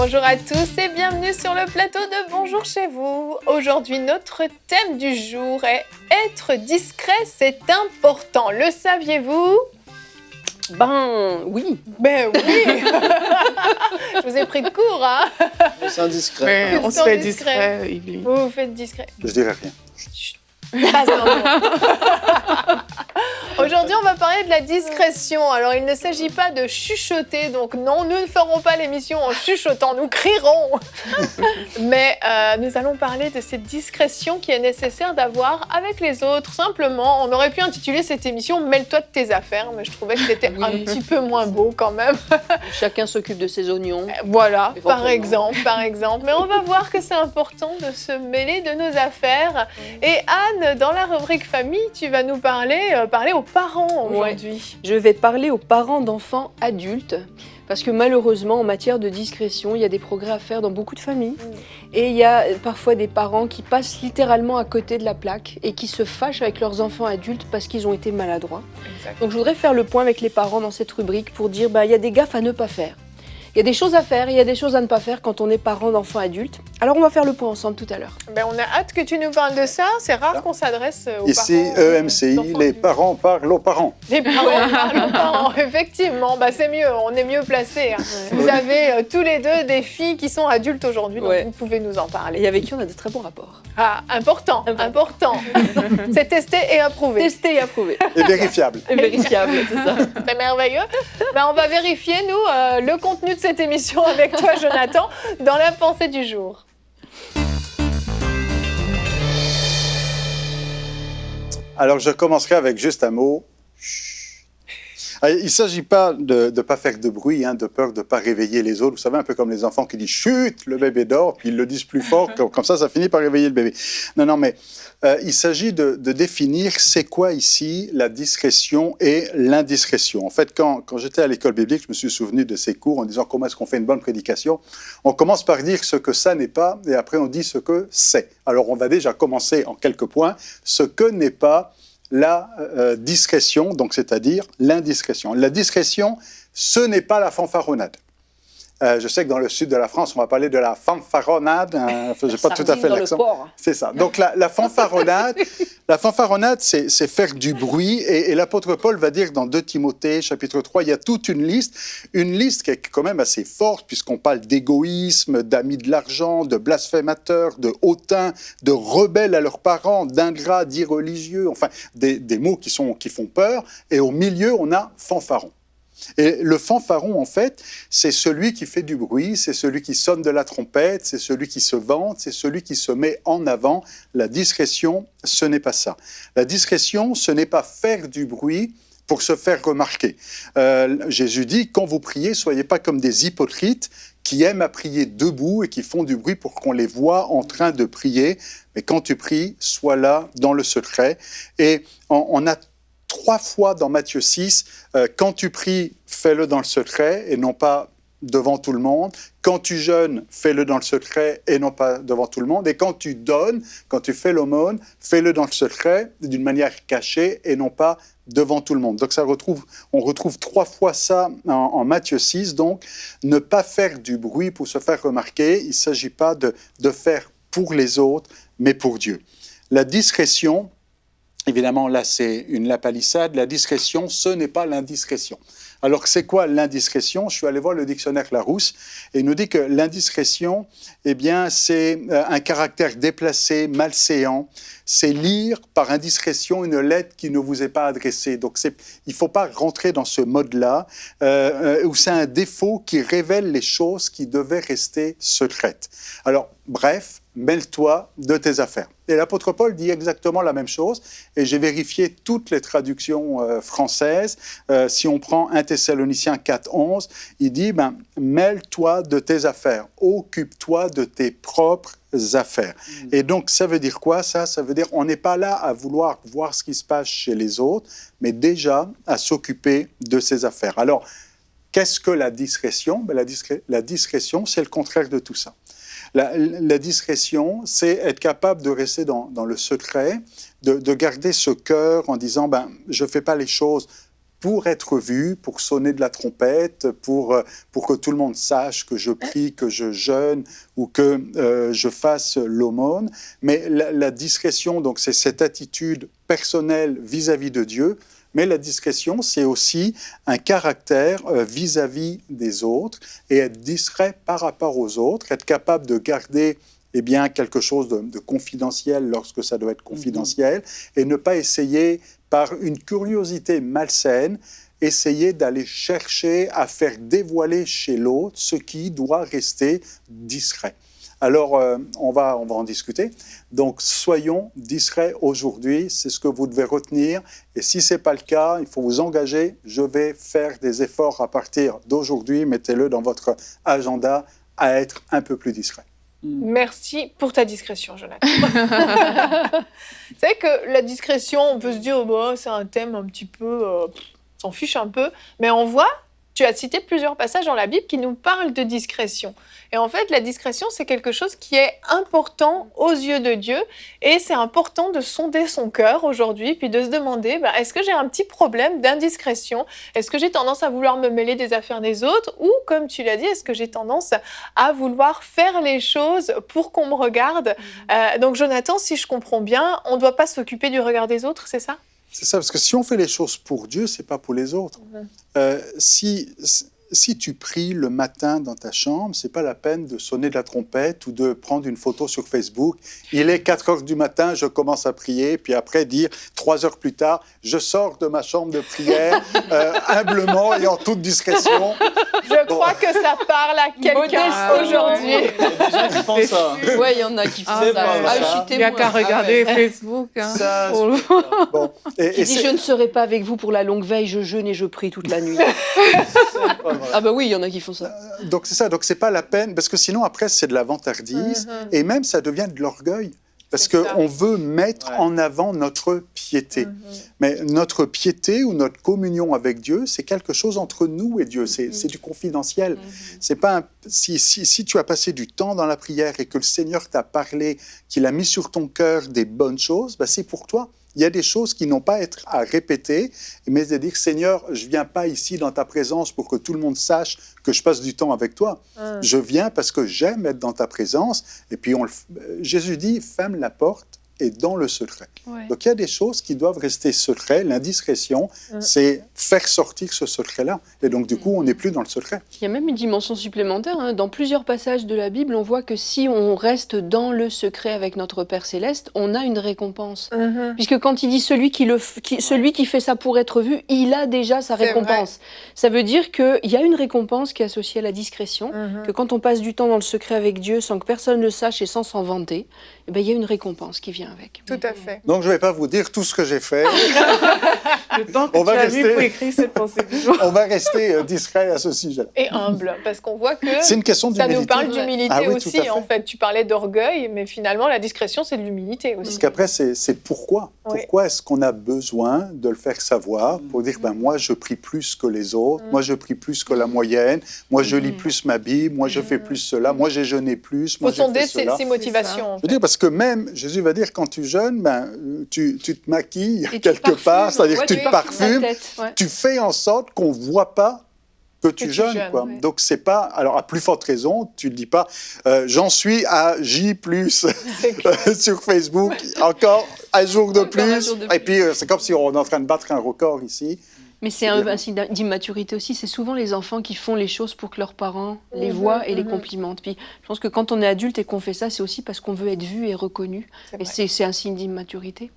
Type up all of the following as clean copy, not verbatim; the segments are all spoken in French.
Bonjour à tous et bienvenue sur le plateau de Bonjour chez vous. Aujourd'hui, notre thème du jour est « Être discret, c'est important ». Le saviez-vous ? Ben oui. Ben oui. Je vous ai pris de court, hein. C'est indiscret. Mais on se fait discret, Yveline. Vous vous faites discret. Je dirais rien. Pas un mot. Aujourd'hui, on va parler de la discrétion. Alors, il ne s'agit pas de chuchoter, donc non, nous ne ferons pas l'émission en chuchotant, nous crierons. Mais nous allons parler de cette discrétion qui est nécessaire d'avoir avec les autres. Simplement, on aurait pu intituler cette émission « Mêle-toi de tes affaires », mais je trouvais que c'était un petit peu moins beau quand même. Chacun s'occupe de ses oignons. Voilà, par exemple. Mais on va voir que c'est important de se mêler de nos affaires. Et Anne, dans la rubrique famille, tu vas nous parler aux parents aujourd'hui. Ouais. Je vais parler aux parents d'enfants adultes, parce que malheureusement, en matière de discrétion, il y a des progrès à faire dans beaucoup de familles. Et il y a parfois des parents qui passent littéralement à côté de la plaque et qui se fâchent avec leurs enfants adultes parce qu'ils ont été maladroits. Exactement. Donc je voudrais faire le point avec les parents dans cette rubrique pour dire il y a des gaffes à ne pas faire. Il y a des choses à faire et il y a des choses à ne pas faire quand on est parent d'enfants adultes. Alors on va faire le point ensemble tout à l'heure. Ben, on a hâte que tu nous parles de ça. C'est rare qu'on s'adresse aux Ici, parents. EMCI, d'enfants les adultes. parents parlent aux parents. Les parents parlent aux parents, effectivement. Ben, c'est mieux, on est mieux placés. Hein. Vous avez tous les deux des filles qui sont adultes aujourd'hui, donc vous pouvez nous en parler. Et avec qui on a de très bons rapports. Ah, important. C'est testé et approuvé. Testé et approuvé. Et vérifiable. Et vérifiable, c'est ça. C'est merveilleux. Ben, on va vérifier, nous, le contenu de cette émission avec toi, Jonathan, dans la pensée du jour. Alors, je commencerai avec juste un mot. Chut. Il ne s'agit pas de ne pas faire de bruit, de peur de ne pas réveiller les autres. Vous savez, un peu comme les enfants qui disent « chut, le bébé dort », puis ils le disent plus fort, comme ça finit par réveiller le bébé. Non, mais il s'agit de définir c'est quoi ici la discrétion et l'indiscrétion. En fait, quand j'étais à l'école biblique, je me suis souvenu de ces cours en disant comment est-ce qu'on fait une bonne prédication. On commence par dire ce que ça n'est pas, et après on dit ce que c'est. Alors on va déjà commencer en quelques points. Ce que n'est pas la discrétion, donc c'est-à-dire l'indiscrétion. La discrétion, ce n'est pas la fanfaronnade. Je sais que dans le sud de la France, on va parler de la fanfaronnade. Je n'ai pas tout à fait l'accent. C'est ça. Donc la fanfaronnade, c'est faire du bruit. Et l'apôtre Paul va dire dans 2 Timothée, chapitre 3, il y a toute une liste qui est quand même assez forte, puisqu'on parle d'égoïsme, d'amis de l'argent, de blasphémateurs, de hautains, de rebelles à leurs parents, d'ingrats, d'irreligieux, enfin des mots qui font peur. Et au milieu, on a fanfaron. Et le fanfaron, en fait, c'est celui qui fait du bruit, c'est celui qui sonne de la trompette, c'est celui qui se vante, c'est celui qui se met en avant. La discrétion, ce n'est pas ça. La discrétion, ce n'est pas faire du bruit pour se faire remarquer. Jésus dit, quand vous priez, soyez pas comme des hypocrites qui aiment à prier debout et qui font du bruit pour qu'on les voit en train de prier. Mais quand tu pries, sois là dans le secret. Et on a 3 fois dans Matthieu 6, quand tu pries, fais-le dans le secret et non pas devant tout le monde. Quand tu jeûnes, fais-le dans le secret et non pas devant tout le monde. Et quand tu donnes, quand tu fais l'aumône, fais-le dans le secret d'une manière cachée et non pas devant tout le monde. Donc on retrouve 3 fois ça en Matthieu 6. Donc, ne pas faire du bruit pour se faire remarquer. Il ne s'agit pas de faire pour les autres, mais pour Dieu. La discrétion, évidemment, là, c'est une lapalissade. La discrétion, ce n'est pas l'indiscrétion. Alors, c'est quoi l'indiscrétion ? Je suis allé voir le dictionnaire Larousse et il nous dit que l'indiscrétion, c'est un caractère déplacé, malséant. C'est lire par indiscrétion une lettre qui ne vous est pas adressée. Donc, il ne faut pas rentrer dans ce mode-là où c'est un défaut qui révèle les choses qui devaient rester secrètes. Alors, bref, mêle-toi de tes affaires. Et l'apôtre Paul dit exactement la même chose, et j'ai vérifié toutes les traductions françaises. Si on prend 1 Thessaloniciens 4:11, il dit mêle-toi de tes affaires, occupe-toi de tes propres affaires. Et donc, ça veut dire quoi, ça ? Ça veut dire on n'est pas là à vouloir voir ce qui se passe chez les autres, mais déjà à s'occuper de ses affaires. Alors, qu'est-ce que la discrétion ? La discrétion, c'est le contraire de tout ça. La discrétion, c'est être capable de rester dans le secret, de garder ce cœur en disant je ne fais pas les choses pour être vu, pour sonner de la trompette, pour que tout le monde sache que je prie, que je jeûne ou que je fasse l'aumône. Mais la discrétion, donc, c'est cette attitude personnelle vis-à-vis de Dieu. Mais la discrétion, c'est aussi un caractère vis-à-vis des autres et être discret par rapport aux autres, être capable de garder quelque chose de confidentiel lorsque ça doit être confidentiel et ne pas essayer, par une curiosité malsaine, essayer d'aller chercher à faire dévoiler chez l'autre ce qui doit rester discret. Alors, on va en discuter. Donc, soyons discrets aujourd'hui, c'est ce que vous devez retenir. Et si ce n'est pas le cas, il faut vous engager. Je vais faire des efforts à partir d'aujourd'hui, mettez-le dans votre agenda, à être un peu plus discret. Merci pour ta discrétion, Jonathan. C'est vrai que la discrétion, on peut se dire, c'est un thème un petit peu, s'en fiche un peu, mais on voit, tu as cité plusieurs passages dans la Bible qui nous parlent de discrétion. Et en fait, la discrétion, c'est quelque chose qui est important aux yeux de Dieu, et c'est important de sonder son cœur aujourd'hui, puis de se demander, est-ce que j'ai un petit problème d'indiscrétion? Est-ce que j'ai tendance à vouloir me mêler des affaires des autres? Ou, comme tu l'as dit, est-ce que j'ai tendance à vouloir faire les choses pour qu'on me regarde? Donc, Jonathan, si je comprends bien, on ne doit pas s'occuper du regard des autres, c'est ça? C'est ça, parce que si on fait les choses pour Dieu, c'est pas pour les autres. Si tu pries le matin dans ta chambre, c'est pas la peine de sonner de la trompette ou de prendre une photo sur Facebook. Il est 4 heures du matin, je commence à prier, puis après dire 3 heures plus tard, je sors de ma chambre de prière humblement et en toute discrétion. Je crois que ça parle à quelqu'un aujourd'hui. Il y a des gens qui font ça. Oui, il y en a qui font ça. Il n'y a qu'à regarder Facebook. Hein. Ça, bon. Qui dit, je ne serai pas avec vous pour la longue veille, je jeûne et je prie toute la nuit. Ah bah oui, il y en a qui font ça. Donc c'est ça, donc c'est pas la peine, parce que sinon après c'est de la vantardise, et même ça devient de l'orgueil. Parce qu'on veut mettre en avant notre piété. Mais notre piété ou notre communion avec Dieu, c'est quelque chose entre nous et Dieu. C'est du confidentiel. C'est pas si tu as passé du temps dans la prière et que le Seigneur t'a parlé, qu'il a mis sur ton cœur des bonnes choses, c'est pour toi. Il y a des choses qui n'ont pas à être à répéter, mais de dire, Seigneur, je ne viens pas ici dans ta présence pour que tout le monde sache que je passe du temps avec toi. Je viens parce que j'aime être dans ta présence. Et puis, Jésus dit, ferme la porte et dans le secret. Ouais. Donc, il y a des choses qui doivent rester secrets. L'indiscrétion, c'est faire sortir ce secret-là. Et donc, du coup, on n'est plus dans le secret. Il y a même une dimension supplémentaire. Hein. Dans plusieurs passages de la Bible, on voit que si on reste dans le secret avec notre Père Céleste, on a une récompense. Puisque quand il dit celui qui fait ça pour être vu, il a déjà sa récompense. Ça veut dire qu'il y a une récompense qui est associée à la discrétion, que quand on passe du temps dans le secret avec Dieu sans que personne le sache et sans s'en vanter, il y a une récompense qui vient avec. Tout à fait. Donc, je ne vais pas vous dire tout ce que j'ai fait. Le temps que tu as mis pour écrire cette pensée du jour. On va rester discret à ce sujet-là. Et humble, parce qu'on voit que c'est une question ça d'humilité. nous parle d'humilité oui, aussi. En fait, tu parlais d'orgueil, mais finalement, la discrétion, c'est de l'humilité aussi. Parce qu'après, c'est pourquoi. Oui. Pourquoi est-ce qu'on a besoin de le faire savoir pour dire, moi, je prie plus que les autres, moi, je prie plus que la moyenne, moi, je lis plus ma Bible, moi, je fais plus cela, moi, j'ai jeûné plus, moi, j'ai fait cela. Faut sonder ses motivations. Je veux dire, parce que même, Jésus va dire, quand tu jeûnes, tu te maquilles quelque part, c'est-à-dire que tu te parfumes, tu fais en sorte qu'on ne voit pas que tu jeûnes. Quoi. Ouais. Donc, c'est pas... Alors, à plus forte raison, tu ne dis pas j'en suis à J+, sur Facebook, encore un jour de plus. Et puis, c'est comme si on est en train de battre un record ici. Mais c'est un signe d'immaturité aussi. C'est souvent les enfants qui font les choses pour que leurs parents les voient et les complimentent. Puis, je pense que quand on est adulte et qu'on fait ça, c'est aussi parce qu'on veut être vu et reconnu. Et c'est un signe d'immaturité.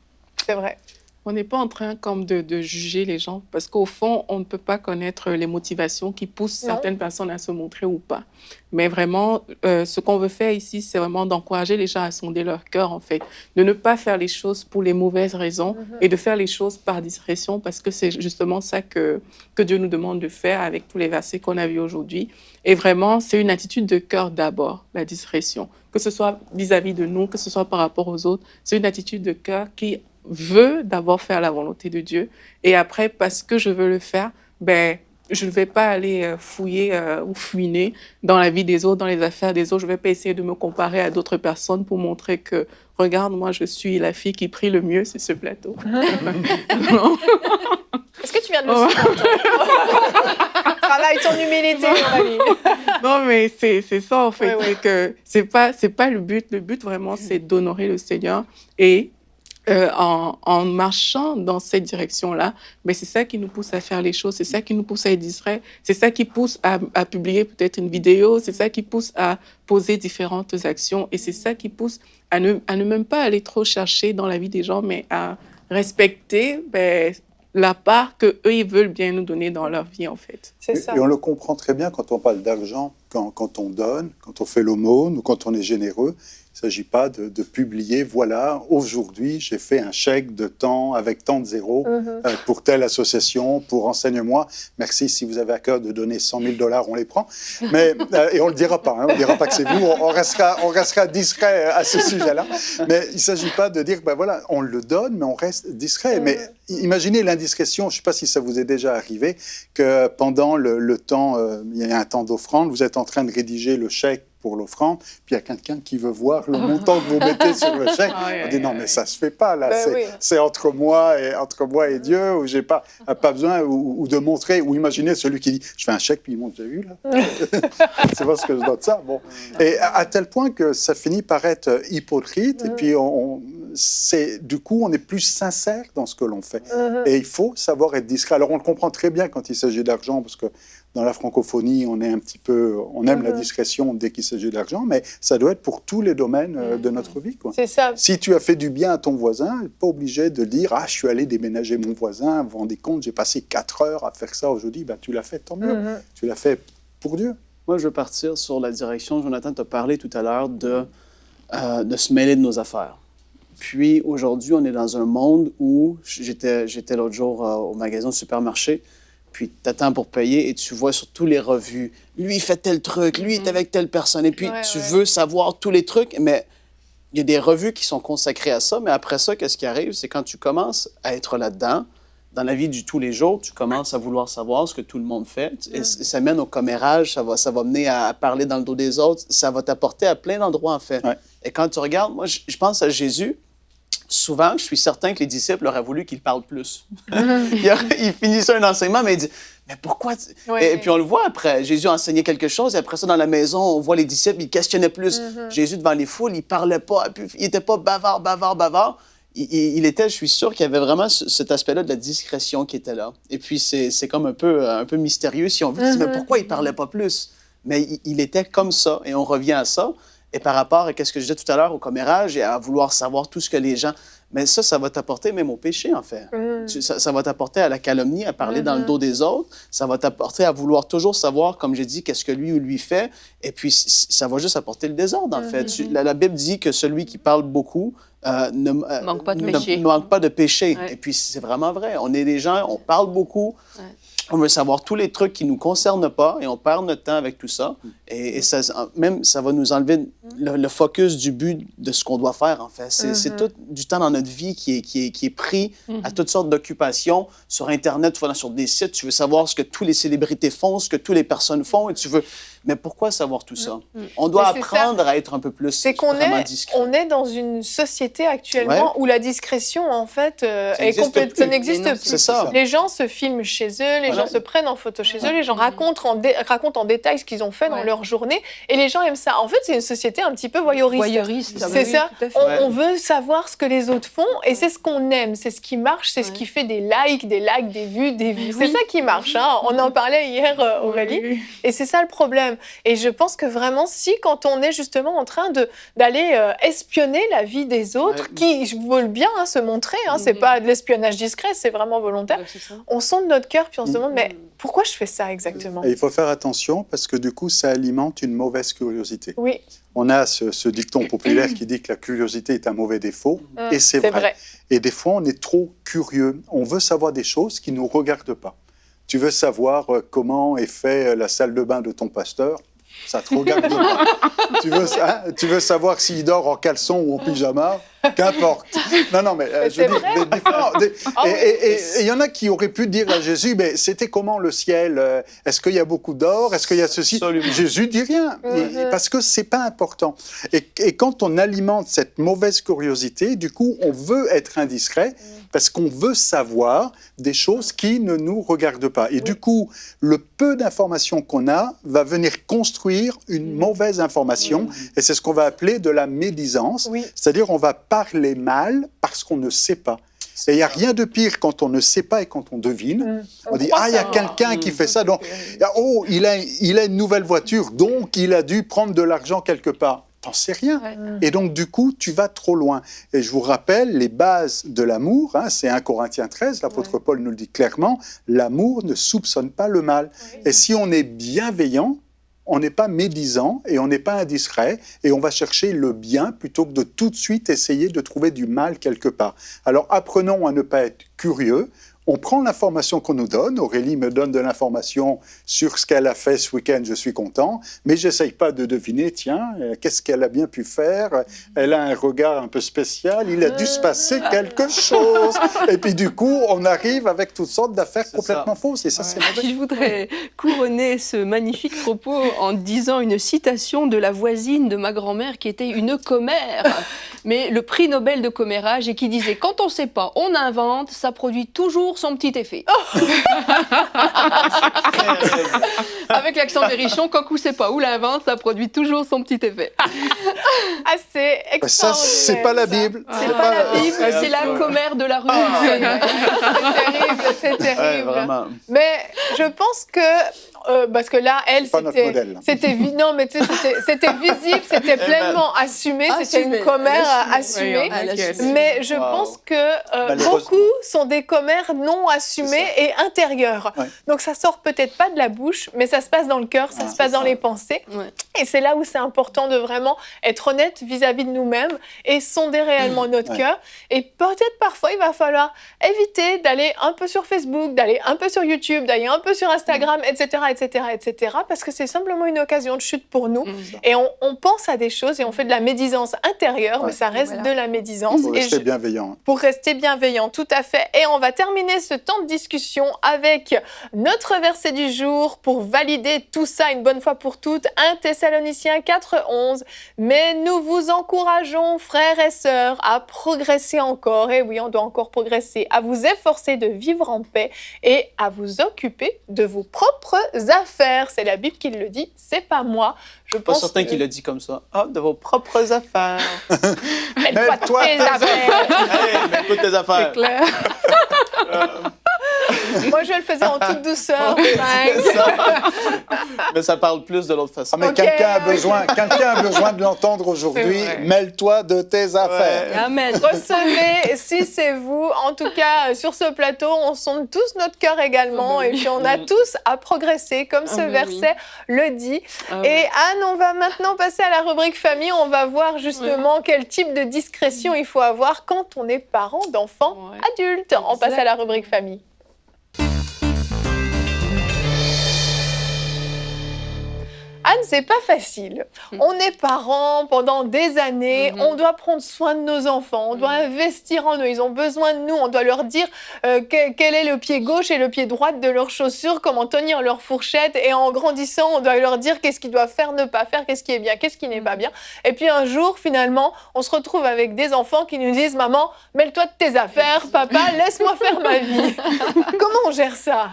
C'est vrai. On n'est pas en train comme de juger les gens, parce qu'au fond, on ne peut pas connaître les motivations qui poussent certaines personnes à se montrer ou pas. Mais vraiment, ce qu'on veut faire ici, c'est vraiment d'encourager les gens à sonder leur cœur, en fait. De ne pas faire les choses pour les mauvaises raisons et de faire les choses par discrétion, parce que c'est justement ça que Dieu nous demande de faire avec tous les versets qu'on a vus aujourd'hui. Et vraiment, c'est une attitude de cœur d'abord, la discrétion. Que ce soit vis-à-vis de nous, que ce soit par rapport aux autres, c'est une attitude de cœur qui veut d'abord faire la volonté de Dieu. Et après, parce que je veux le faire, je ne vais pas aller fouiller ou fouiner dans la vie des autres, dans les affaires des autres. Je ne vais pas essayer de me comparer à d'autres personnes pour montrer que, regarde, moi, je suis la fille qui prie le mieux sur ce plateau. Est-ce que tu viens de le soutenir? Travaille ton humilité, mon ami. Non, mais c'est ça, en fait. Ouais, ouais. C'est que c'est pas le but. Le but, vraiment, c'est d'honorer le Seigneur. Et en marchant dans cette direction-là, mais c'est ça qui nous pousse à faire les choses, c'est ça qui nous pousse à être distrait, c'est ça qui pousse à publier peut-être une vidéo, c'est ça qui pousse à poser différentes actions, et c'est ça qui pousse à ne même pas aller trop chercher dans la vie des gens, mais à respecter la part qu'eux, ils veulent bien nous donner dans leur vie, en fait. C'est ça. Et on le comprend très bien quand on parle d'argent, quand on donne, quand on fait l'aumône ou quand on est généreux. Il ne s'agit pas de publier, voilà, aujourd'hui, j'ai fait un chèque de temps avec tant de zéros pour telle association, pour Enseigne-moi. Merci, si vous avez à cœur de donner 100 000 $, on les prend. Mais, et on ne le dira pas, on ne dira pas que c'est vous, on restera discret à ce sujet-là. Mais il ne s'agit pas de dire, voilà, on le donne, mais on reste discret. Mais imaginez l'indiscrétion, je ne sais pas si ça vous est déjà arrivé, que pendant le temps, il y a un temps d'offrande, vous êtes en train de rédiger le chèque pour l'offrande, puis il y a quelqu'un qui veut voir le montant que vous mettez sur le chèque. On dit non, mais ça se fait pas là. C'est entre moi et Dieu, où j'ai pas besoin ou de montrer, ou imaginez celui qui dit je fais un chèque puis ils m'ont déjà vu là. C'est parce que je donne ça. Bon, et à tel point que ça finit par être hypocrite. Et puis du coup, on est plus sincère dans ce que l'on fait. Et il faut savoir être discret. Alors on le comprend très bien quand il s'agit d'argent, parce que dans la francophonie, on aime la discrétion dès qu'il s'agit d'argent, mais ça doit être pour tous les domaines de notre vie, quoi. C'est ça. Si tu as fait du bien à ton voisin, pas obligé de dire je suis allé déménager mon voisin, vous vous rendez compte, j'ai passé 4 heures à faire ça aujourd'hui, tu l'as fait, tant mieux. Tu l'as fait pour Dieu. Moi, je veux partir sur la direction. Jonathan t'a parlé tout à l'heure de se mêler de nos affaires. Puis aujourd'hui, on est dans un monde où j'étais l'autre jour au magasin, au supermarché. Puis tu attends pour payer et tu vois sur tous les revues, lui, il fait tel truc, lui, il est avec telle personne. Et puis, tu veux savoir tous les trucs, mais il y a des revues qui sont consacrées à ça. Mais après ça, qu'est-ce qui arrive? C'est quand tu commences à être là-dedans, dans la vie du tous les jours, tu commences à vouloir savoir ce que tout le monde fait. Et ça mène au commérage, ça va mener à parler dans le dos des autres. Ça va t'apporter à plein d'endroits, en fait. Ouais. Et quand tu regardes, moi, je pense à Jésus. Souvent, je suis certain que les disciples auraient voulu qu'il parle plus. Il finissait un enseignement, mais il dit « Mais pourquoi? » Et puis on le voit après. Jésus enseignait quelque chose, et après ça, dans la maison, on voit les disciples, ils questionnaient plus. Jésus, devant les foules, il ne parlait pas, il n'était pas bavard. Il était, je suis sûr qu'il y avait vraiment cet aspect-là de la discrétion qui était là. Et puis c'est comme un peu mystérieux si on veut dire « Mais pourquoi il ne parlait pas plus? » Mais il était comme ça, et on revient à ça. Et par rapport à ce que je disais tout à l'heure au commérage et à vouloir savoir tout ce que les gens... Mais ça va t'apporter même au péché, en fait. Ça va t'apporter à la calomnie, à parler dans le dos des autres. Ça va t'apporter à vouloir toujours savoir, comme j'ai dit, qu'est-ce que lui ou lui fait. Et puis, ça va juste apporter le désordre, en fait. La Bible dit que celui qui parle beaucoup ne manque pas de péché. Ouais. Et puis, c'est vraiment vrai. On est des gens, on parle beaucoup. Ouais. On veut savoir tous les trucs qui ne nous concernent pas et on perd notre temps avec tout ça. Et ça va nous enlever le focus du but de ce qu'on doit faire, en fait. C'est tout du temps dans notre vie qui est pris à toutes sortes d'occupations. Sur Internet, tu vas sur des sites, tu veux savoir ce que toutes les célébrités font, ce que toutes les personnes font et tu veux... Mais pourquoi savoir tout ça? On doit apprendre à être un peu plus vraiment discret. On est dans une société actuellement où la discrétion, en fait, ça n'existe plus. C'est ça. Les gens se filment chez eux, les gens se prennent en photo chez eux, les gens racontent en détail ce qu'ils ont fait dans leur journée et les gens aiment ça. En fait, c'est une société un petit peu voyeuriste. C'est ça. On veut savoir ce que les autres font et c'est ce qu'on aime, c'est ce qui marche, c'est ce qui fait des likes, des vues. C'est ça qui marche. Hein. On en parlait hier, Aurélie, et c'est ça le problème. Et je pense que vraiment, si quand on est justement en train d'aller espionner la vie des autres, qui veulent bien se montrer, c'est pas de l'espionnage discret, c'est vraiment volontaire, on sonde notre cœur puis on se demande, mais pourquoi je fais ça exactement? Et il faut faire attention parce que du coup, ça alimente une mauvaise curiosité. Oui. On a ce dicton populaire qui dit que la curiosité est un mauvais défaut, et c'est vrai. Et des fois, on est trop curieux. On veut savoir des choses qui ne nous regardent pas. Tu veux savoir comment est fait la salle de bain de ton pasteur, ça te regarde pas. Tu veux savoir s'il dort en caleçon ou en pyjama, qu'importe. Non, mais je veux dire, des fois, et il y en a qui auraient pu dire à Jésus, mais c'était comment le ciel? Est-ce qu'il y a beaucoup d'or? Est-ce qu'il y a ceci? Absolument. Jésus dit rien, parce que c'est pas important. Et quand on alimente cette mauvaise curiosité, du coup, on veut être indiscret. parce qu'on veut savoir des choses qui ne nous regardent pas. Et du coup, le peu d'informations qu'on a va venir construire une mauvaise information, et c'est ce qu'on va appeler de la médisance, c'est-à-dire on va parler mal parce qu'on ne sait pas. Et il n'y a rien de pire quand on ne sait pas et quand on devine. On dit, il y a quelqu'un qui fait ça, donc, oh, il a une nouvelle voiture, donc il a dû prendre de l'argent quelque part. T'en sais rien. Et donc, du coup, tu vas trop loin. Et je vous rappelle, les bases de l'amour, c'est 1 Corinthiens 13, l'apôtre Paul nous le dit clairement, l'amour ne soupçonne pas le mal. Et si on est bienveillant, on n'est pas médisant et on n'est pas indiscret et on va chercher le bien plutôt que de tout de suite essayer de trouver du mal quelque part. Alors apprenons à ne pas être curieux. On prend l'information qu'on nous donne. Aurélie me donne de l'information sur ce qu'elle a fait ce week-end, je suis content. Mais je n'essaye pas de deviner, tiens, qu'est-ce qu'elle a bien pu faire? Elle a un regard un peu spécial, il a dû se passer quelque chose. Et puis du coup, on arrive avec toutes sortes d'affaires complètement fausses. Et ça, c'est mauvais. Je voudrais couronner ce magnifique propos en disant une citation de la voisine de ma grand-mère qui était une commère, mais le prix Nobel de commérage, et qui disait « Quand on ne sait pas, on invente, ça produit toujours son petit effet. Oh. » Avec l'accent berrichon, quand on ne sait pas où l'invente, ça produit toujours son petit effet. C'est extraordinaire. Ça, c'est pas la Bible. C'est pas la Bible, c'est la commère de la rue. C'est terrible. Vraiment. Mais je pense que, parce que là, elle, c'était visible, c'était pleinement assumé, c'était une commère assumée. Mais je pense que beaucoup sont des commères non assumées et intérieures. Donc ça sort peut-être pas de la bouche, mais ça se passe dans le cœur, ça se passe dans les pensées. Et c'est là où c'est important de vraiment être honnête vis-à-vis de nous-mêmes et sonder réellement notre cœur. Et peut-être parfois, il va falloir éviter d'aller un peu sur Facebook, d'aller un peu sur YouTube, d'aller un peu sur Instagram, etc., parce que c'est simplement une occasion de chute pour nous. Et on pense à des choses et on fait de la médisance intérieure, mais ça reste de la médisance. Pour rester bienveillant. Pour rester bienveillant, tout à fait. Et on va terminer ce temps de discussion avec notre verset du jour pour valider tout ça une bonne fois pour toutes. 1 Thessaloniciens 4:11. Mais nous vous encourageons, frères et sœurs, à progresser encore. Et oui, on doit encore progresser. À vous efforcer de vivre en paix et à vous occuper de vos propres affaires. C'est la Bible qui le dit, c'est pas moi. Je pense pas certain qu'il le dit comme ça. Ah, de vos propres affaires. Mets-toi tes affaires. Hey, mets-toi tes affaires. C'est clair. Moi, je le faisais en toute douceur. Mais ça parle plus de l'autre façon. Mais quelqu'un a besoin de l'entendre aujourd'hui. Mêle-toi de tes affaires. Amen. Recevez, si c'est vous. En tout cas, sur ce plateau, on sonde tous notre cœur également. Et puis, on a tous à progresser, comme ce verset le dit. Et Anne, on va maintenant passer à la rubrique famille. On va voir justement quel type de discrétion il faut avoir quand on est parent d'enfants adultes. On passe à la rubrique famille. Anne, c'est pas facile. On est parents pendant des années, on doit prendre soin de nos enfants, on doit investir en eux, ils ont besoin de nous, on doit leur dire quel est le pied gauche et le pied droit de leurs chaussures, comment tenir leur fourchette, et en grandissant, on doit leur dire qu'est-ce qu'ils doivent faire, ne pas faire, qu'est-ce qui est bien, qu'est-ce qui n'est pas bien. Et puis un jour, finalement, on se retrouve avec des enfants qui nous disent « Maman, mêle-toi de tes affaires, papa, laisse-moi faire ma vie ». Comment on gère ça ?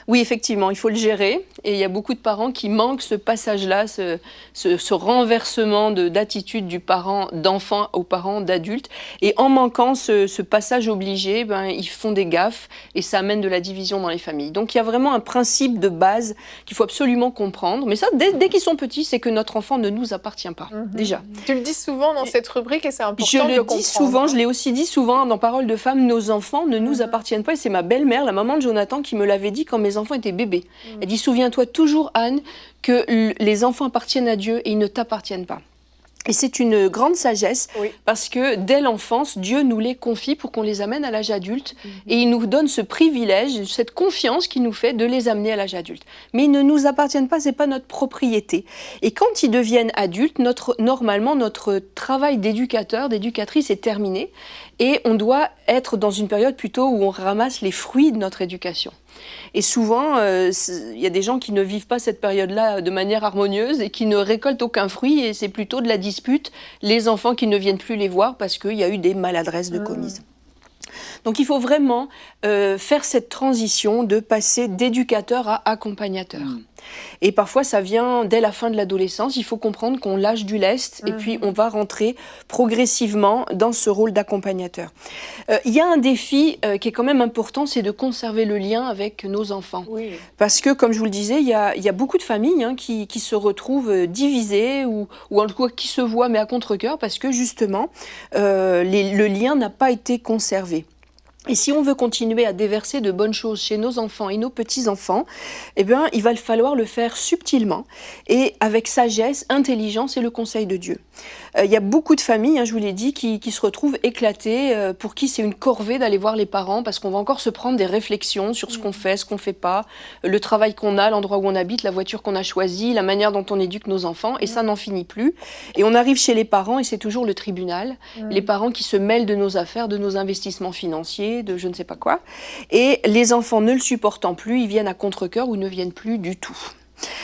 Oui, effectivement, il faut le gérer. Et il y a beaucoup de parents qui manquent ce passage-là, ce renversement d'attitude du parent d'enfant au parent d'adulte. Et en manquant ce passage obligé, ils font des gaffes et ça amène de la division dans les familles. Donc il y a vraiment un principe de base qu'il faut absolument comprendre. Mais ça, dès qu'ils sont petits, c'est que notre enfant ne nous appartient pas, déjà. Tu le dis souvent dans cette rubrique et c'est important de le comprendre. Je le dis souvent, je l'ai aussi dit souvent dans Paroles de femmes, nos enfants ne nous appartiennent pas. Et c'est ma belle-mère, la maman de Jonathan, qui me l'avait dit quand mes enfants étaient bébés. Elle dit, souviens-toi toujours, Anne, que les enfants appartiennent à Dieu et ils ne t'appartiennent pas. Et c'est une grande sagesse parce que dès l'enfance, Dieu nous les confie pour qu'on les amène à l'âge adulte et il nous donne ce privilège, cette confiance qu'il nous fait de les amener à l'âge adulte. Mais ils ne nous appartiennent pas, c'est pas notre propriété. Et quand ils deviennent adultes, normalement, notre travail d'éducateur, d'éducatrice est terminé et on doit être dans une période plutôt où on ramasse les fruits de notre éducation. Et souvent, il y a des gens qui ne vivent pas cette période-là de manière harmonieuse et qui ne récoltent aucun fruit et c'est plutôt de la dispute, les enfants qui ne viennent plus les voir parce qu'il y a eu des maladresses de commises. Donc il faut vraiment faire cette transition de passer d'éducateur à accompagnateur. Et parfois ça vient dès la fin de l'adolescence, il faut comprendre qu'on lâche du lest et puis on va rentrer progressivement dans ce rôle d'accompagnateur. Il y a un défi qui est quand même important, c'est de conserver le lien avec nos enfants. Oui. Parce que comme je vous le disais, il y a beaucoup de familles qui se retrouvent divisées ou en tout cas qui se voient mais à contre-cœur parce que justement le lien n'a pas été conservé. Et si on veut continuer à déverser de bonnes choses chez nos enfants et nos petits-enfants, eh bien, il va falloir le faire subtilement et avec sagesse, intelligence et le conseil de Dieu. Il y a beaucoup de familles, je vous l'ai dit, qui se retrouvent éclatées, pour qui c'est une corvée d'aller voir les parents parce qu'on va encore se prendre des réflexions sur ce qu'on fait, ce qu'on fait pas, le travail qu'on a, l'endroit où on habite, la voiture qu'on a choisie, la manière dont on éduque nos enfants, et ça n'en finit plus. Et on arrive chez les parents et c'est toujours le tribunal, les parents qui se mêlent de nos affaires, de nos investissements financiers, de je ne sais pas quoi. Et les enfants ne le supportant plus, ils viennent à contre-cœur ou ne viennent plus du tout.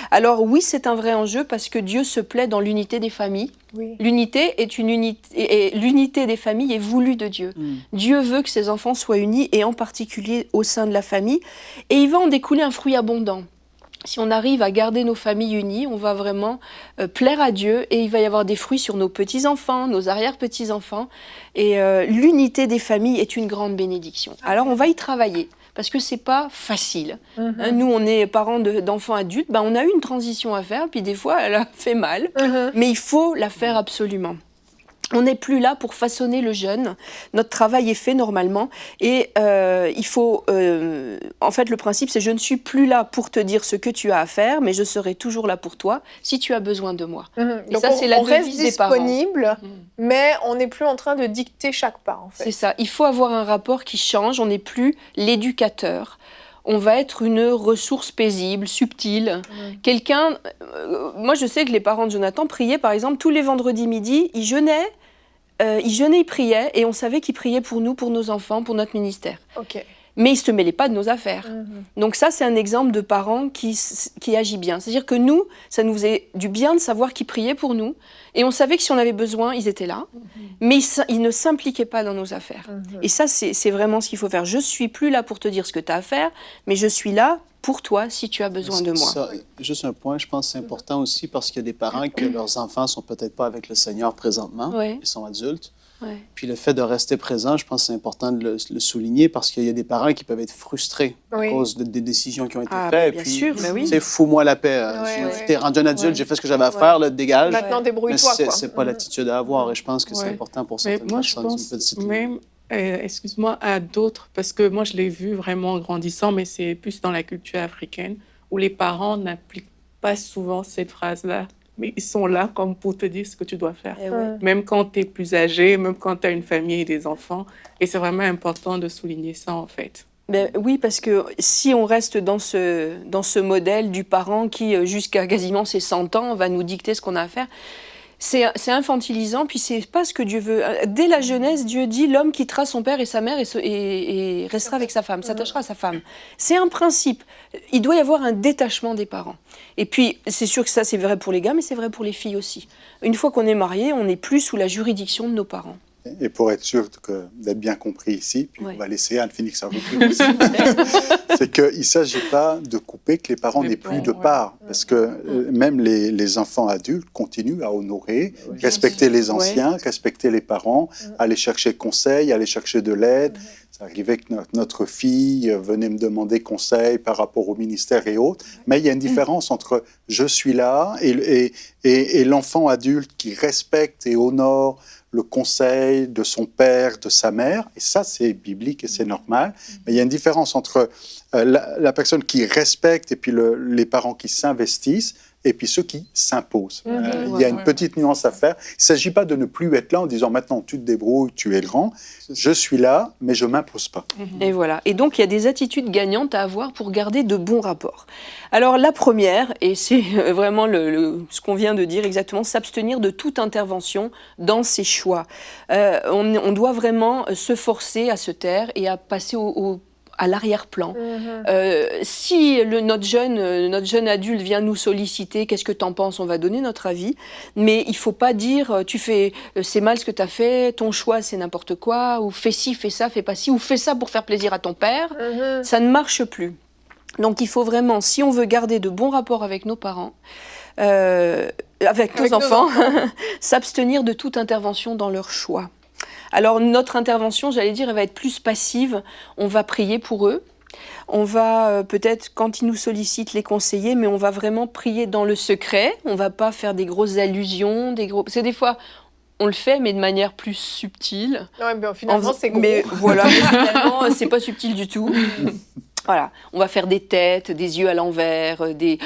Alors oui, c'est un vrai enjeu parce que Dieu se plaît dans l'unité des familles. Oui. L'unité est une unité, et l'unité des familles est voulue de Dieu. Dieu veut que ses enfants soient unis et en particulier au sein de la famille. Et il va en découler un fruit abondant. Si on arrive à garder nos familles unies, on va vraiment plaire à Dieu et il va y avoir des fruits sur nos petits-enfants, nos arrière-petits-enfants. Et l'unité des familles est une grande bénédiction. Alors on va y travailler. Parce que c'est pas facile. Nous, on est parents d'enfants adultes, on a eu une transition à faire, puis des fois, elle a fait mal, mais il faut la faire absolument. On n'est plus là pour façonner le jeune. Notre travail est fait normalement. Et il faut... en fait, le principe, c'est je ne suis plus là pour te dire ce que tu as à faire, mais je serai toujours là pour toi si tu as besoin de moi. Et donc ça, c'est la on reste devise des parents. disponible, mais on n'est plus en train de dicter chaque pas, en fait. C'est ça. Il faut avoir un rapport qui change. On n'est plus l'éducateur. On va être une ressource paisible, subtile. Quelqu'un... moi, je sais que les parents de Jonathan priaient, par exemple, tous les vendredis midi, ils jeûnaient, ils priaient, et on savait qu'ils priaient pour nous, pour nos enfants, pour notre ministère. Ok. Mais ils ne se mêlaient pas de nos affaires. Donc ça, c'est un exemple de parents qui agit bien. C'est-à-dire que nous, ça nous faisait du bien de savoir qu'ils priaient pour nous, et on savait que si on avait besoin, ils étaient là, mais ils ne s'impliquaient pas dans nos affaires. Et ça, c'est vraiment ce qu'il faut faire. Je ne suis plus là pour te dire ce que tu as à faire, mais je suis là pour toi si tu as besoin de moi. Ça, juste un point, je pense que c'est important aussi parce qu'il y a des parents que leurs enfants ne sont peut-être pas avec le Seigneur présentement, Ouais. ils sont adultes. Ouais. Puis le fait de rester présent, je pense que c'est important de le souligner parce qu'il y a des parents qui peuvent être frustrés Oui. à cause des décisions qui ont été Ah, faites. bien puis, sûr, ben oui. tu sais, fous-moi la paix. Ouais. T'es rendu un adulte, Ouais. j'ai fait ce que j'avais à faire, là, dégage. Maintenant, Mais débrouille-toi, quoi. c'est pas l'attitude à avoir et je pense que c'est Ouais. important pour Mais certaines moi, je personnes. pense c'est une petite ligne. même, excuse-moi, à d'autres, parce que moi, je l'ai vu vraiment en grandissant, mais c'est plus dans la culture africaine, où les parents n'appliquent pas souvent cette phrase-là. Mais ils sont là comme pour te dire ce que tu dois faire. Eh ouais. Même quand tu es plus âgé, même quand tu as une famille et des enfants. Et c'est vraiment important de souligner ça, en fait. Ben, oui, parce que si on reste dans ce modèle du parent qui, jusqu'à quasiment ses 100 ans, va nous dicter ce qu'on a à faire, c'est infantilisant, puis c'est pas ce que Dieu veut. Dès la jeunesse, Dieu dit l'homme quittera son père et sa mère et restera avec sa femme, s'attachera à sa femme. C'est un principe. Il doit y avoir un détachement des parents. Et puis, c'est sûr que ça, c'est vrai pour les gars, mais c'est vrai pour les filles aussi. Une fois qu'on est marié, on n'est plus sous la juridiction de nos parents. Et pour être sûr d'être bien compris ici, puis Ouais. on va laisser Anne Phoenix conclure aussi, c'est qu'il ne s'agit pas de couper que les parents Les n'aient plus parents, de ouais. part, parce que même les enfants adultes continuent à honorer, respecter les anciens, respecter les parents, aller chercher conseil, aller chercher de l'aide. Ça arrivait que notre fille venait me demander conseil par rapport au ministère et autres, mais il y a une différence entre je suis là et l'enfant adulte qui respecte et honore le conseil de son père, de sa mère, et ça c'est biblique et c'est normal, mais il y a une différence entre la personne qui respecte et puis les parents qui s'investissent et puis ceux qui s'imposent. Il y a une petite nuance à faire. Il ne s'agit pas de ne plus être là en disant maintenant tu te débrouilles, tu es grand, je suis là, mais je ne m'impose pas. Et voilà. Et donc, il y a des attitudes gagnantes à avoir pour garder de bons rapports. Alors, la première, et c'est vraiment ce qu'on vient de dire exactement, s'abstenir de toute intervention dans ses choix. On doit vraiment se forcer à se taire et à passer à l'arrière-plan. Si notre jeune adulte vient nous solliciter, qu'est-ce que t'en penses? On va donner notre avis, mais il faut pas dire c'est mal ce que t'as fait, ton choix c'est n'importe quoi, ou fais ci, fais ça, fais pas ci, ou fais ça pour faire plaisir à ton père. Ça ne marche plus. Donc il faut vraiment, si on veut garder de bons rapports avec nos parents, avec nos enfants, s'abstenir de toute intervention dans leur choix. Alors notre intervention, j'allais dire, elle va être plus passive. On va prier pour eux. On va peut-être, quand ils nous sollicitent, les conseiller, mais on va vraiment prier dans le secret. On ne va pas faire des grosses allusions, parce que des fois, on le fait, mais de manière plus subtile. Ouais, mais finalement, c'est gros. Mais voilà, mais finalement, c'est pas subtil du tout. Voilà, on va faire des têtes, des yeux à l'envers, des...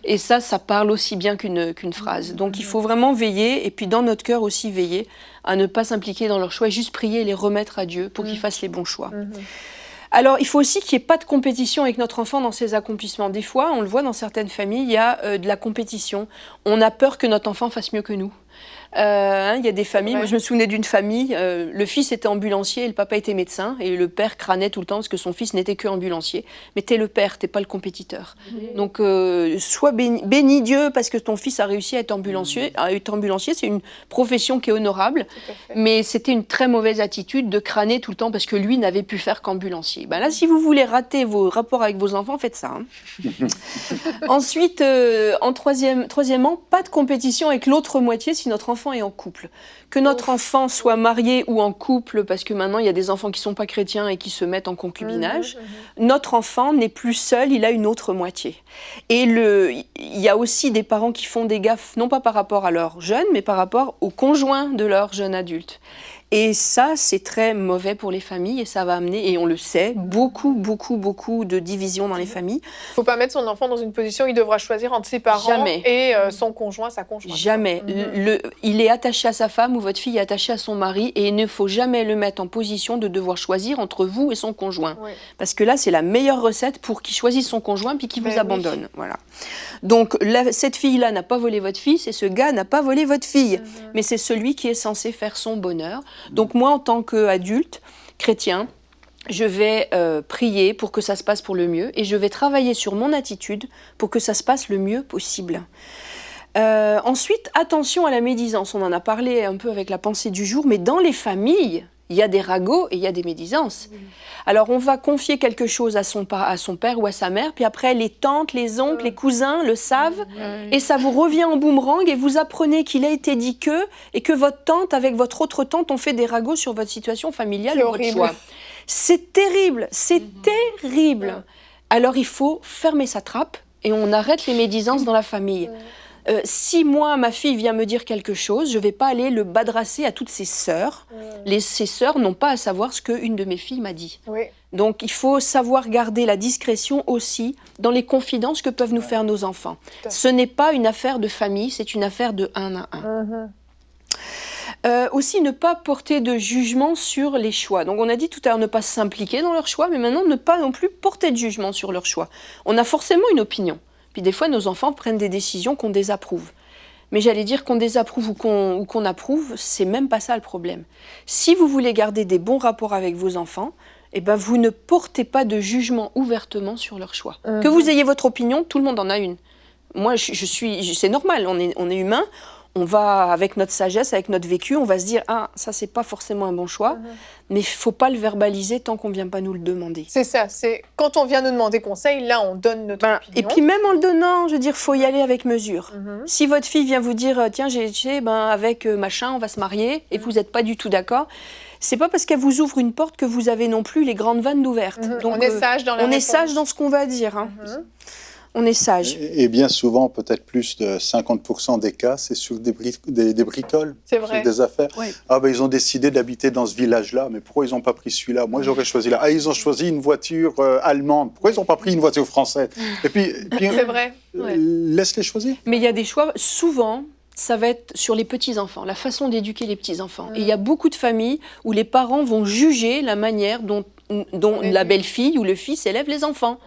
Et ça parle aussi bien qu'une phrase. Donc il faut vraiment veiller, et puis dans notre cœur aussi veiller à ne pas s'impliquer dans leurs choix, et juste prier et les remettre à Dieu pour qu'ils fassent les bons choix. Alors il faut aussi qu'il n'y ait pas de compétition avec notre enfant dans ses accomplissements. Des fois, on le voit dans certaines familles, il y a de la compétition. On a peur que notre enfant fasse mieux que nous. Il y a des familles, moi je me souvenais d'une famille, le fils était ambulancier et le papa était médecin, et le père crânait tout le temps parce que son fils n'était que ambulancier. Mais t'es le père, t'es pas le compétiteur. Donc sois béni Dieu parce que ton fils a réussi à être ambulancier. C'est une profession qui est honorable, mais c'était une très mauvaise attitude de crâner tout le temps parce que lui n'avait pu faire qu'ambulancier. Ben là, si vous voulez rater vos rapports avec vos enfants, faites ça. Ensuite, troisièmement, pas de compétition avec l'autre moitié si notre enfant est en couple. Que notre enfant soit marié ou en couple, parce que maintenant il y a des enfants qui ne sont pas chrétiens et qui se mettent en concubinage, notre enfant n'est plus seul, il a une autre moitié. Et il y a aussi des parents qui font des gaffes, non pas par rapport à leur jeune, mais par rapport au conjoint de leur jeune adulte. Et ça, c'est très mauvais pour les familles et ça va amener, et on le sait, beaucoup de divisions dans les familles. Il ne faut pas mettre son enfant dans une position où il devra choisir entre ses parents et son conjoint, sa conjointe. Jamais. Il est attaché à sa femme ou votre fille est attachée à son mari, et il ne faut jamais le mettre en position de devoir choisir entre vous et son conjoint. Oui. Parce que là, c'est la meilleure recette pour qu'il choisisse son conjoint puis qu'il vous abandonne. Voilà. Donc, cette fille-là n'a pas volé votre fils et ce gars n'a pas volé votre fille. Mais c'est celui qui est censé faire son bonheur. Donc moi, en tant qu'adulte chrétien, je vais prier pour que ça se passe pour le mieux et je vais travailler sur mon attitude pour que ça se passe le mieux possible. Ensuite, attention à la médisance. On en a parlé un peu avec la pensée du jour, mais dans les familles, il y a des ragots et il y a des médisances. Alors on va confier quelque chose à son père ou à sa mère, puis après les tantes, les oncles, les cousins le savent, et ça vous revient en boomerang, et vous apprenez qu'il a été dit et que votre tante avec votre autre tante ont fait des ragots sur votre situation familiale ou votre choix. C'est terrible, c'est terrible. Alors il faut fermer sa trappe et on arrête les médisances dans la famille. Si moi, ma fille vient me dire quelque chose, je ne vais pas aller le badrasser à toutes ses sœurs. Ses sœurs n'ont pas à savoir ce qu'une de mes filles m'a dit. Oui. Donc, il faut savoir garder la discrétion aussi dans les confidences que peuvent nous faire nos enfants. Ce n'est pas une affaire de famille, c'est une affaire de 1 à 1. Aussi, ne pas porter de jugement sur les choix. Donc, on a dit tout à l'heure ne pas s'impliquer dans leurs choix, mais maintenant, ne pas non plus porter de jugement sur leurs choix. On a forcément une opinion. Puis des fois, nos enfants prennent des décisions qu'on désapprouve. Mais j'allais dire qu'on désapprouve ou qu'on approuve, c'est même pas ça le problème. Si vous voulez garder des bons rapports avec vos enfants, eh ben vous ne portez pas de jugement ouvertement sur leur choix. Que vous ayez votre opinion, tout le monde en a une. Moi, c'est normal, on est humain. On va, avec notre sagesse, avec notre vécu, on va se dire « Ah, ça, c'est pas forcément un bon choix. Mais il faut pas le verbaliser tant qu'on vient pas nous le demander. C'est ça, c'est quand on vient nous demander conseil, là, on donne notre opinion. Et puis même en le donnant, je veux dire, faut y aller avec mesure. Si votre fille vient vous dire « Tiens, avec machin, on va se marier », et vous n'êtes pas du tout d'accord, c'est pas parce qu'elle vous ouvre une porte que vous avez non plus les grandes vannes ouvertes. Donc, on est sage dans la réponse. On est sage dans ce qu'on va dire. On est sage. Et bien souvent, peut-être plus de 50% des cas, c'est sur des bricoles, sur des affaires. Oui. Ah ben ils ont décidé d'habiter dans ce village-là, mais pourquoi ils n'ont pas pris celui-là? Moi j'aurais choisi là. Ah ils ont choisi une voiture allemande, pourquoi ils n'ont pas pris une voiture française? Et puis c'est vrai. Laisse-les choisir. Mais il y a des choix, souvent, ça va être sur les petits-enfants, la façon d'éduquer les petits-enfants. Et il y a beaucoup de familles où les parents vont juger la manière dont la belle-fille ou le fils élève les enfants.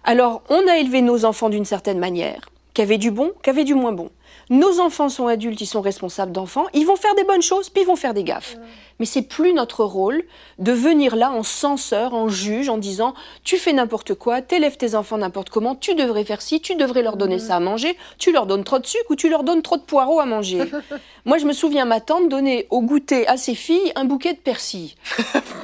Alors, on a élevé nos enfants d'une certaine manière, qui avait du bon, qui avait du moins bon. Nos enfants sont adultes, ils sont responsables d'enfants, ils vont faire des bonnes choses, puis ils vont faire des gaffes. Mais c'est plus notre rôle de venir là en censeur, en juge, en disant « tu fais n'importe quoi, t'élèves tes enfants n'importe comment, tu devrais faire ci, tu devrais leur donner ça à manger, tu leur donnes trop de sucre ou tu leur donnes trop de poireaux à manger. » Moi, je me souviens ma tante donner au goûter à ses filles un bouquet de persil.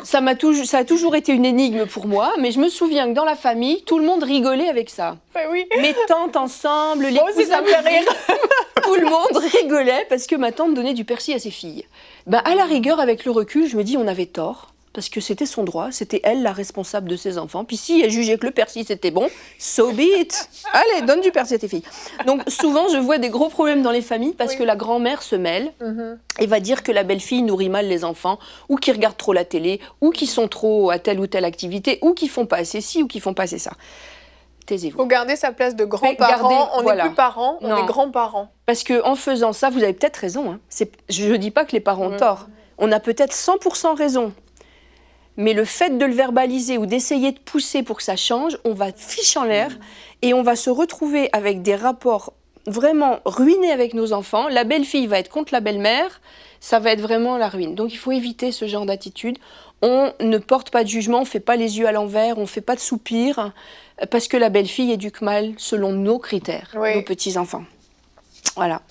Ça a toujours été une énigme pour moi, mais je me souviens que dans la famille, tout le monde rigolait avec ça. Ben oui. Mes tantes ensemble, les Moi aussi, ça me fait rire. tout le monde rigolait parce que ma tante donnait du persil à ses filles. Ben, à la rigueur, avec le recul, je me dis on avait tort. Parce que c'était son droit, c'était elle la responsable de ses enfants. Puis si elle jugeait que le persil c'était bon, so be it. Allez, donne du persil à tes filles. Donc souvent je vois des gros problèmes dans les familles parce que la grand-mère se mêle et va dire que la belle-fille nourrit mal les enfants, ou qu'ils regardent trop la télé, ou qu'ils sont trop à telle ou telle activité, ou qu'ils font pas assez ci, ou qu'ils font pas assez ça. Taisez-vous. Il faut garder sa place de grands-parents. On n'est plus parents, on Non. est grands-parents. Parce qu'en faisant ça, vous avez peut-être raison. Hein. Je ne dis pas que les parents ont tort. On a peut-être 100% raison. Mais le fait de le verbaliser ou d'essayer de pousser pour que ça change, on va fiche en l'air et on va se retrouver avec des rapports vraiment ruinés avec nos enfants. La belle-fille va être contre la belle-mère, ça va être vraiment la ruine. Donc il faut éviter ce genre d'attitude. On ne porte pas de jugement, on ne fait pas les yeux à l'envers, on ne fait pas de soupirs, parce que la belle-fille éduque mal selon nos critères, nos petits-enfants. Voilà.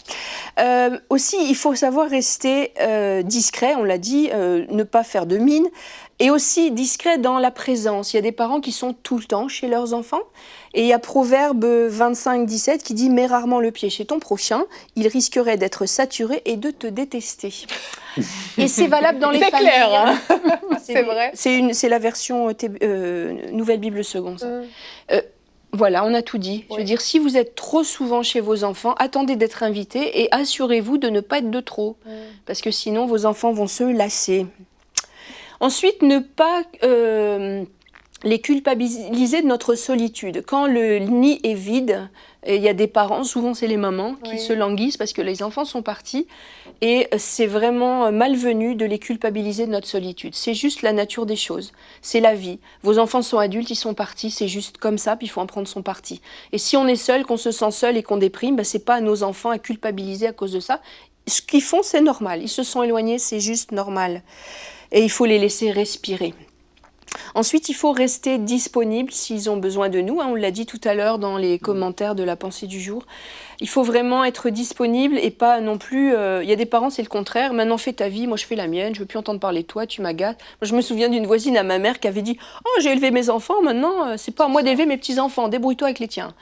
Aussi, il faut savoir rester discret, on l'a dit, ne pas faire de mine, et aussi discret dans la présence. Il y a des parents qui sont tout le temps chez leurs enfants, et il y a Proverbe 25-17 qui dit « Mets rarement le pied chez ton prochain, il risquerait d'être saturé et de te détester. » Et c'est valable dans les familles. C'est clair, hein. C'est vrai. C'est la version Nouvelle Bible Seconde, ça. Voilà, on a tout dit. Je veux dire, si vous êtes trop souvent chez vos enfants, attendez d'être invité et assurez-vous de ne pas être de trop. Parce que sinon, vos enfants vont se lasser. Ensuite, ne pas les culpabiliser de notre solitude. Quand le nid est vide, il y a des parents, souvent c'est les mamans, qui se languissent parce que les enfants sont partis. Et c'est vraiment malvenu de les culpabiliser de notre solitude. C'est juste la nature des choses. C'est la vie. Vos enfants sont adultes, ils sont partis, c'est juste comme ça, puis il faut en prendre son parti. Et si on est seul, qu'on se sent seul et qu'on déprime, ben, c'est pas à nos enfants à culpabiliser à cause de ça. Ce qu'ils font, c'est normal. Ils se sont éloignés, c'est juste normal. Et il faut les laisser respirer. Ensuite, il faut rester disponible s'ils ont besoin de nous. On l'a dit tout à l'heure dans les commentaires de la pensée du jour. Il faut vraiment être disponible et pas non plus... Il y a des parents, c'est le contraire. Maintenant, fais ta vie, moi je fais la mienne, je veux plus entendre parler de toi, tu m'agaces. Moi, je me souviens d'une voisine à ma mère qui avait dit « Oh, j'ai élevé mes enfants, maintenant, c'est pas à moi d'élever mes petits-enfants, débrouille-toi avec les tiens. »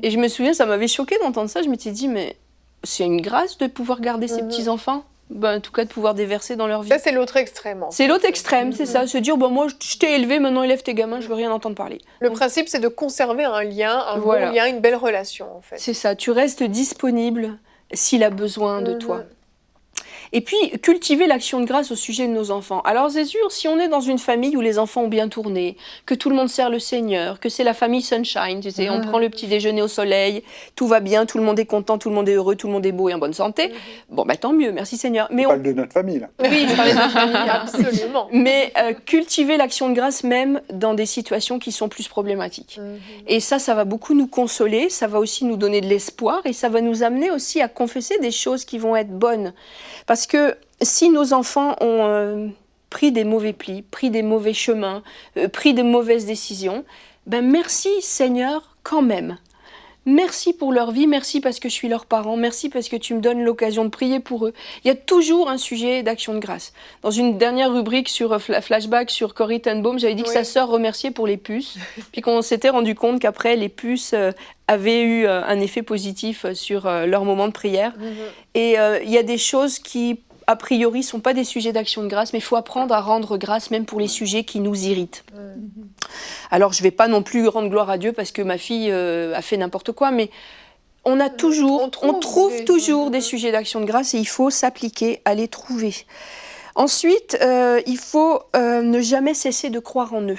Et je me souviens, ça m'avait choquée d'entendre ça. Je m'étais dit « Mais c'est une grâce de pouvoir garder ses petits-enfants. » Ben, en tout cas, de pouvoir déverser dans leur vie. Ça, c'est l'autre extrême. C'est l'autre extrême, c'est ça. Se dire, bon, moi, je t'ai élevé, maintenant élève tes gamins, je veux rien entendre parler. Le principe, c'est de conserver un lien, un bon lien, une belle relation, en fait. C'est ça, tu restes disponible s'il a besoin de toi. Et puis, cultiver l'action de grâce au sujet de nos enfants. Alors, c'est sûr, si on est dans une famille où les enfants ont bien tourné, que tout le monde sert le Seigneur, que c'est la famille Sunshine, tu sais, on prend le petit déjeuner au soleil, tout va bien, tout le monde est content, tout le monde est heureux, tout le monde est beau et en bonne santé. Bon, bah tant mieux, merci Seigneur. Mais on parle de notre famille, là. Oui, je parlais de notre famille, absolument. Mais cultiver l'action de grâce même dans des situations qui sont plus problématiques. Et ça va beaucoup nous consoler, ça va aussi nous donner de l'espoir et ça va nous amener aussi à confesser des choses qui vont être bonnes. Parce que si nos enfants ont pris des mauvais plis, pris des mauvais chemins, pris de mauvaises décisions, ben merci Seigneur quand même. Merci pour leur vie, merci parce que je suis leur parent, merci parce que tu me donnes l'occasion de prier pour eux. Il y a toujours un sujet d'action de grâce. Dans une dernière rubrique sur Flashback sur Corrie ten Boom, j'avais dit que sa sœur remerciait pour les puces, puis qu'on s'était rendu compte qu'après, les puces avaient eu un effet positif sur leur moment de prière. Et il y a des choses qui, a priori, ne sont pas des sujets d'action de grâce, mais il faut apprendre à rendre grâce même pour les sujets qui nous irritent. Alors, je ne vais pas non plus rendre gloire à Dieu parce que ma fille a fait n'importe quoi, mais on trouve toujours des sujets d'action de grâce et il faut s'appliquer à les trouver. Ensuite, il faut ne jamais cesser de croire en eux.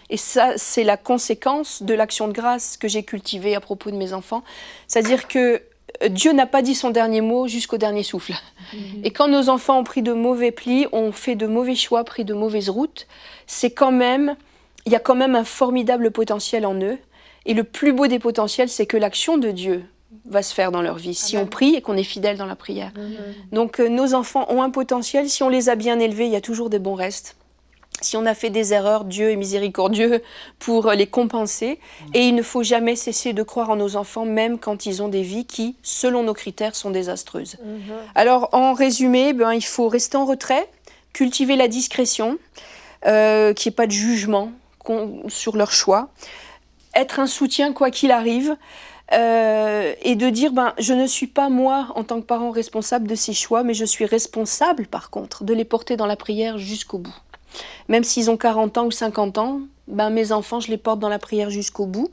Et ça, c'est la conséquence de l'action de grâce que j'ai cultivée à propos de mes enfants. C'est-à-dire que Dieu n'a pas dit son dernier mot jusqu'au dernier souffle. Et quand nos enfants ont pris de mauvais plis, ont fait de mauvais choix, pris de mauvaises routes, il y a quand même un formidable potentiel en eux. Et le plus beau des potentiels, c'est que l'action de Dieu va se faire dans leur vie, si on prie et qu'on est fidèle dans la prière. Donc nos enfants ont un potentiel, si on les a bien élevés, il y a toujours des bons restes. Si on a fait des erreurs, Dieu est miséricordieux pour les compenser. Et il ne faut jamais cesser de croire en nos enfants, même quand ils ont des vies qui, selon nos critères, sont désastreuses. Alors, en résumé, il faut rester en retrait, cultiver la discrétion, qu'il n'y ait pas de jugement sur leur choix, être un soutien quoi qu'il arrive, et de dire, je ne suis pas moi, en tant que parent, responsable de ces choix, mais je suis responsable, par contre, de les porter dans la prière jusqu'au bout. Même s'ils ont 40 ans ou 50 ans, mes enfants, je les porte dans la prière jusqu'au bout.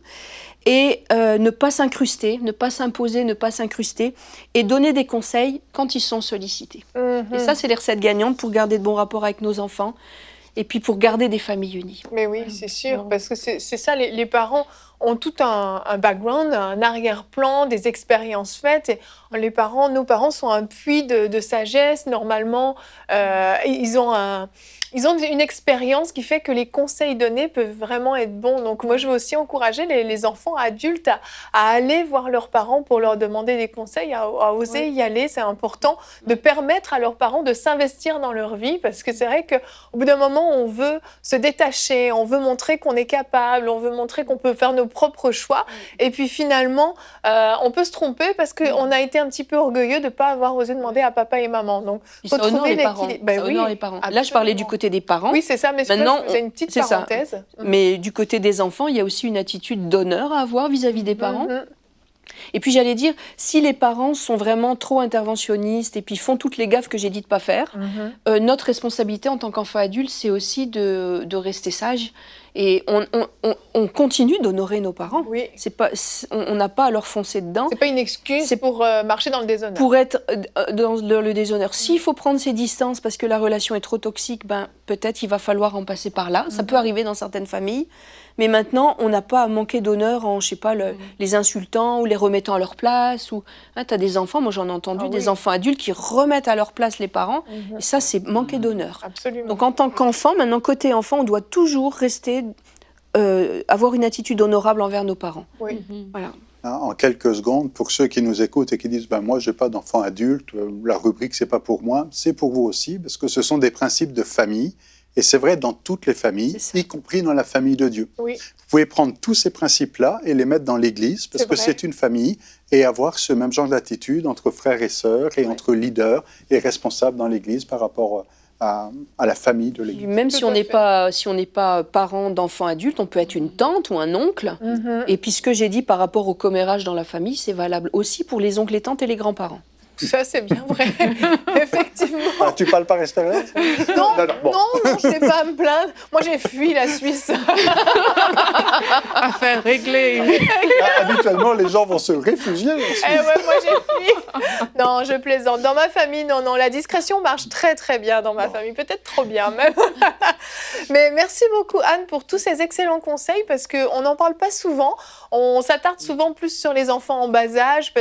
Et ne pas s'incruster, ne pas s'imposer, ne pas s'incruster, et donner des conseils quand ils sont sollicités. Et ça, c'est les recettes gagnantes pour garder de bons rapports avec nos enfants, et puis pour garder des familles unies. Mais oui, c'est sûr, parce que c'est ça, les parents ont tout un background, un arrière-plan, des expériences faites. Et nos parents sont un puits de sagesse, normalement. Ils ont une expérience qui fait que les conseils donnés peuvent vraiment être bons. Donc moi, je veux aussi encourager les enfants adultes à aller voir leurs parents pour leur demander des conseils, à oser y aller. C'est important de permettre à leurs parents de s'investir dans leur vie, parce que c'est vrai qu'au bout d'un moment, on veut se détacher, on veut montrer qu'on est capable, on veut montrer qu'on peut faire nos propres choix. Et puis finalement, on peut se tromper parce qu'on a été un petit peu orgueilleux de ne pas avoir osé demander à papa et maman. Donc, ça honore les parents. Les parents. Là, je parlais du côté des parents. Oui, c'est ça, mais maintenant, je faisais une petite parenthèse. Mais du côté des enfants, il y a aussi une attitude d'honneur à avoir vis-à-vis des parents. Et puis j'allais dire, si les parents sont vraiment trop interventionnistes et puis font toutes les gaffes que j'ai dit de ne pas faire, notre responsabilité en tant qu'enfant adulte, c'est aussi de rester sage. Et on continue d'honorer nos parents. Oui. On n'a pas à leur foncer dedans. C'est pas une excuse pour marcher dans le déshonneur. Pour être dans le déshonneur. S'il faut prendre ses distances parce que la relation est trop toxique, peut-être il va falloir en passer par là. Ça peut arriver dans certaines familles. Mais maintenant, on n'a pas à manquer d'honneur en, les insultant ou les remettant à leur place. Tu as des enfants, moi j'en ai entendu, des enfants adultes qui remettent à leur place les parents. Et ça, c'est manquer d'honneur. Absolument. Donc en tant qu'enfant, maintenant côté enfant, on doit toujours rester, avoir une attitude honorable envers nos parents. Oui. Voilà. En quelques secondes, pour ceux qui nous écoutent et qui disent moi, je n'ai pas d'enfant adulte, la rubrique, c'est pas pour moi, c'est pour vous aussi, parce que ce sont des principes de famille. Et c'est vrai dans toutes les familles, y compris dans la famille de Dieu. Oui. Vous pouvez prendre tous ces principes-là et les mettre dans l'Église, parce que c'est une famille, et avoir ce même genre d'attitude entre frères et sœurs, et entre leaders et responsables dans l'Église par rapport à la famille de l'Église. Même si on n'est pas parent d'enfants adultes, on peut être une tante ou un oncle. Et puis ce que j'ai dit par rapport au commérage dans la famille, c'est valable aussi pour les oncles et tantes et les grands-parents. Ça, c'est bien vrai. Effectivement. Ah, tu parles pas espagnol? Non, je n'ai pas à me plaindre. Moi, j'ai fui la Suisse. Affaire réglée. Habituellement, les gens vont se réfugier. Moi, j'ai fui. Non, je plaisante. Dans ma famille, non, la discrétion marche très, très bien dans ma famille. Peut-être trop bien, même. Mais merci beaucoup, Anne, pour tous ces excellents conseils, parce qu'on n'en parle pas souvent. On s'attarde souvent plus sur les enfants en bas âge,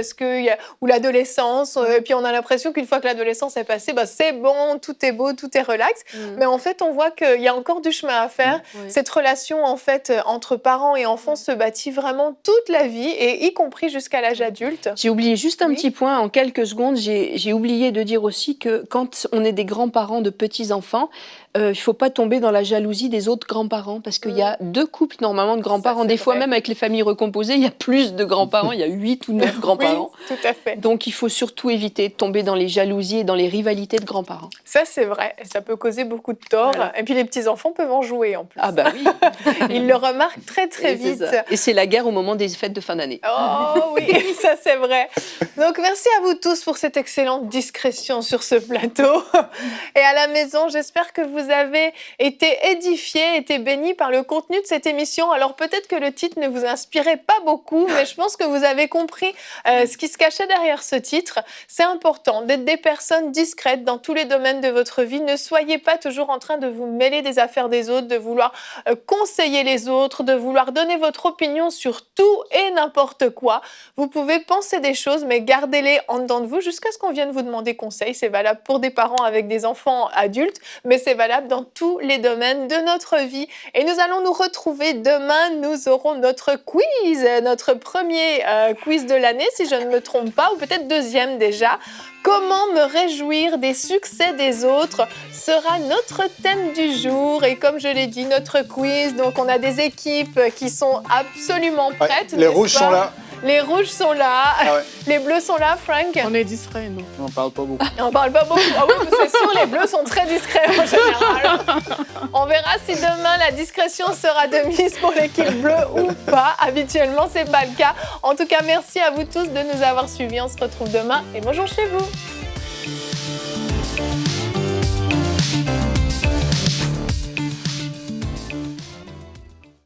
ou l'adolescence. Et puis, on a l'impression qu'une fois que l'adolescence est passée, c'est bon, tout est beau, tout est relax. Mais en fait, on voit qu'il y a encore du chemin à faire. Cette relation, en fait, entre parents et enfants se bâtit vraiment toute la vie, et y compris jusqu'à l'âge adulte. J'ai oublié juste un petit point, en quelques secondes. J'ai oublié de dire aussi que quand on est des grands-parents de petits-enfants, il ne faut pas tomber dans la jalousie des autres grands-parents, parce qu'il y a 2 couples normalement de grands-parents. Des fois, même avec les familles recomposées, il y a plus de grands-parents, il y a 8 ou 9 grands-parents. Oui, tout à fait. Donc il faut surtout éviter de tomber dans les jalousies et dans les rivalités de grands-parents. Ça, c'est vrai. Ça peut causer beaucoup de tort. Voilà. Et puis les petits-enfants peuvent en jouer en plus. Ah bah oui. Ils le remarquent très, très vite. Et c'est la guerre au moment des fêtes de fin d'année. Oh oui, ça c'est vrai. Donc merci à vous tous pour cette excellente discrétion sur ce plateau. Et à la maison, j'espère que vous avez été édifiés, été bénis par le contenu de cette émission. Alors peut-être que le titre ne vous inspirait pas beaucoup, mais je pense que vous avez compris ce qui se cachait derrière ce titre. C'est important d'être des personnes discrètes dans tous les domaines de votre vie. Ne soyez pas toujours en train de vous mêler des affaires des autres, de vouloir conseiller les autres, de vouloir donner votre opinion sur tout et n'importe quoi. Vous pouvez penser des choses, mais gardez-les en dedans de vous jusqu'à ce qu'on vienne vous demander conseil. C'est valable pour des parents avec des enfants adultes, mais c'est valable dans tous les domaines de notre vie. Et nous allons nous retrouver demain. Nous aurons notre quiz, notre premier quiz de l'année, si je ne me trompe pas, ou peut-être deuxième déjà. Comment me réjouir des succès des autres sera notre thème du jour. Et comme je l'ai dit, notre quiz, donc on a des équipes qui sont absolument prêtes. Les rouges sont là. Les rouges sont là. Ah ouais. Les bleus sont là, Frank. On est distrait, nous. On parle pas beaucoup. On parle pas beaucoup. Ah oui, c'est sûr, les bleus sont très discrets en général. On verra si demain la discrétion sera de mise pour l'équipe bleue ou pas. Habituellement, c'est pas le cas. En tout cas, merci à vous tous de nous avoir suivis. On se retrouve demain et bonjour chez vous.